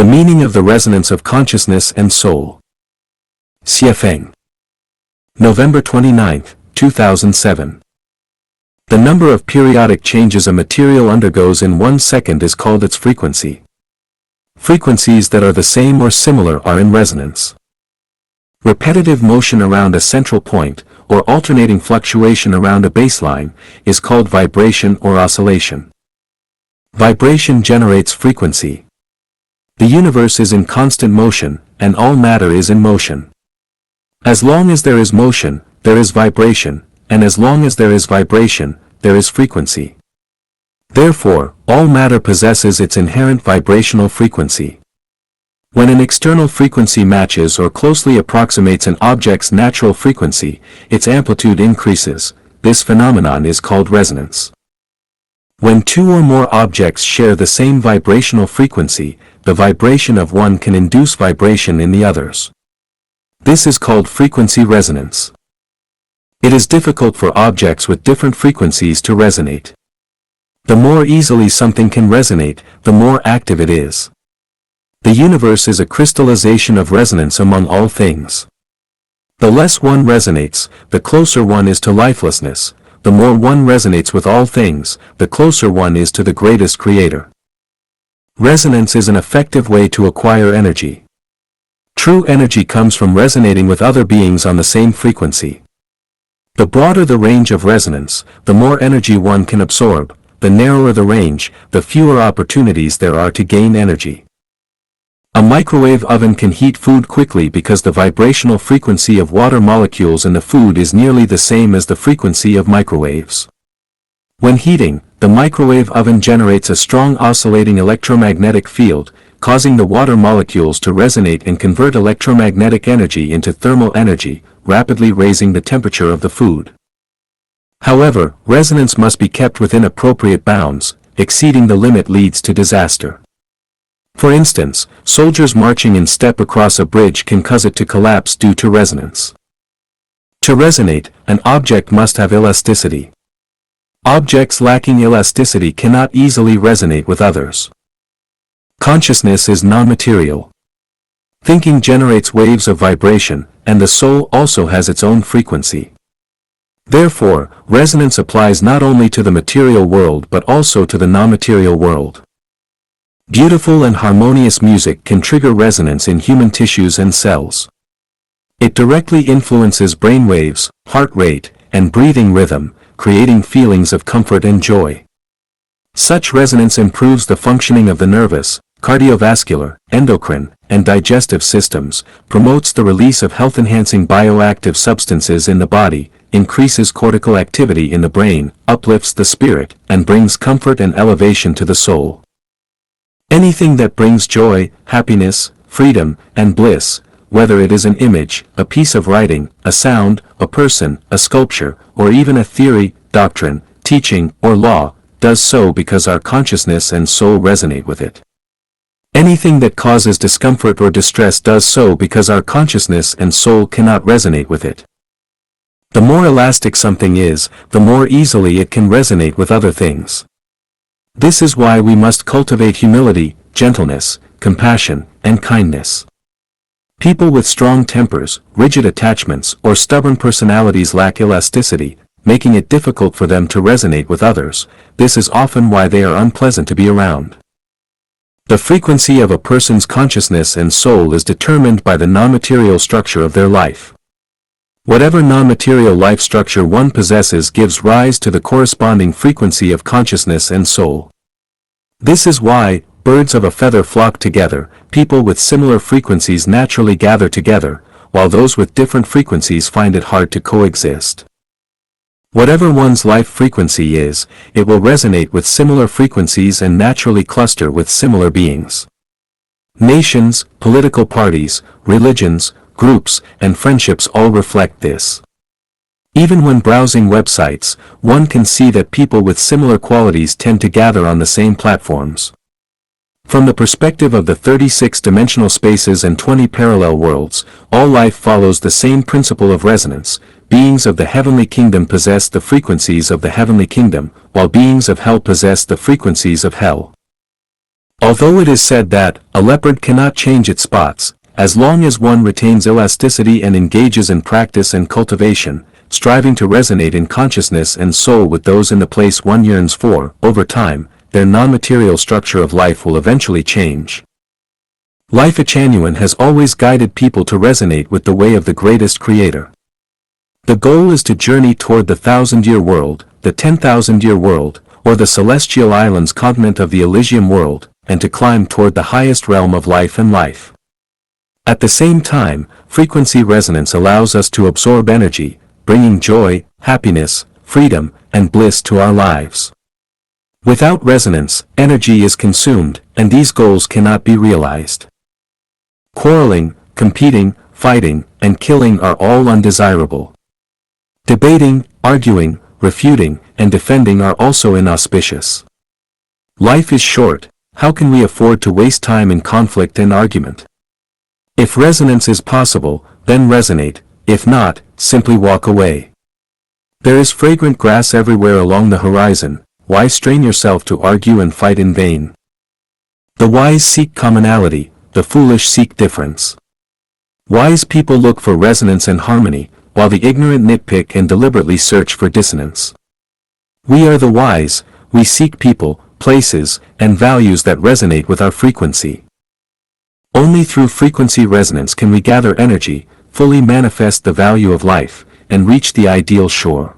The meaning of the resonance of consciousness and soul. Xiefeng. November 29, 2007. The number of periodic changes a material undergoes in 1 second is called its frequency. Frequencies that are the same or similar are in resonance. Repetitive motion around a central point, or alternating fluctuation around a baseline, is called vibration or oscillation. Vibration generates frequency. The universe is in constant motion, and all matter is in motion. As long as there is motion, there is vibration, and as long as there is vibration, there is frequency. Therefore, all matter possesses its inherent vibrational frequency. When an external frequency matches or closely approximates an object's natural frequency, its amplitude increases. This phenomenon is called resonance. When two or more objects share the same vibrational frequency, the vibration of one can induce vibration in the others. This is called frequency resonance. It is difficult for objects with different frequencies to resonate. The more easily something can resonate, the more active it is. The universe is a crystallization of resonance among all things. The less one resonates, the closer one is to lifelessness. The more one resonates with all things, the closer one is to the greatest creator. Resonance is an effective way to acquire energy. True energy comes from resonating with other beings on the same frequency. The broader the range of resonance, the more energy one can absorb. The narrower the range, the fewer opportunities there are to gain energy. A microwave oven can heat food quickly because the vibrational frequency of water molecules in the food is nearly the same as the frequency of microwaves. When heating, the microwave oven generates a strong oscillating electromagnetic field, causing the water molecules to resonate and convert electromagnetic energy into thermal energy, rapidly raising the temperature of the food. However, resonance must be kept within appropriate bounds. Exceeding the limit leads to disaster. For instance, soldiers marching in step across a bridge can cause it to collapse due to resonance. To resonate, an object must have elasticity. Objects lacking elasticity cannot easily resonate with others. Consciousness is non-material. Thinking generates waves of vibration, and the soul also has its own frequency. Therefore, resonance applies not only to the material world but also to the non-material world. Beautiful and harmonious music can trigger resonance in human tissues and cells. It directly influences brain waves, heart rate, and breathing rhythm, creating feelings of comfort and joy. Such resonance improves the functioning of the nervous, cardiovascular, endocrine, and digestive systems, promotes the release of health-enhancing bioactive substances in the body, increases cortical activity in the brain, uplifts the spirit, and brings comfort and elevation to the soul. Anything that brings joy, happiness, freedom, and bliss, whether it is an image, a piece of writing, a sound, a person, a sculpture, or even a theory, doctrine, teaching, or law, does so because our consciousness and soul resonate with it. Anything that causes discomfort or distress does so because our consciousness and soul cannot resonate with it. The more elastic something is, the more easily it can resonate with other things. This is why we must cultivate humility, gentleness, compassion, and kindness. People with strong tempers, rigid attachments, or stubborn personalities lack elasticity, making it difficult for them to resonate with others. This is often why they are unpleasant to be around. The frequency of a person's consciousness and soul is determined by the non-material structure of their life. Whatever non-material life structure one possesses gives rise to the corresponding frequency of consciousness and soul. This is why, birds of a feather flock together, people with similar frequencies naturally gather together, while those with different frequencies find it hard to coexist. Whatever one's life frequency is, it will resonate with similar frequencies and naturally cluster with similar beings. Nations, political parties, religions, groups, and friendships all reflect this. Even when browsing websites, one can see that people with similar qualities tend to gather on the same platforms. From the perspective of the 36-dimensional spaces and 20 parallel worlds, all life follows the same principle of resonance. Beings of the heavenly kingdom possess the frequencies of the heavenly kingdom, while beings of hell possess the frequencies of hell. Although it is said that a leopard cannot change its spots, as long as one retains elasticity and engages in practice and cultivation, striving to resonate in consciousness and soul with those in the place one yearns for, over time, their non-material structure of life will eventually change. Lifechanyuan has always guided people to resonate with the way of the greatest creator. The goal is to journey toward the 1,000-year world, the 10,000-year world, or the celestial islands continent of the Elysium world, and to climb toward the highest realm of life and life. At the same time, frequency resonance allows us to absorb energy, bringing joy, happiness, freedom, and bliss to our lives. Without resonance, energy is consumed, and these goals cannot be realized. Quarreling, competing, fighting, and killing are all undesirable. Debating, arguing, refuting, and defending are also inauspicious. Life is short, how can we afford to waste time in conflict and argument? If resonance is possible, then resonate, if not, simply walk away. There is fragrant grass everywhere along the horizon, why strain yourself to argue and fight in vain? The wise seek commonality, the foolish seek difference. Wise people look for resonance and harmony, while the ignorant nitpick and deliberately search for dissonance. We are the wise, we seek people, places, and values that resonate with our frequency. Only through frequency resonance can we gather energy, fully manifest the value of life, and reach the ideal shore.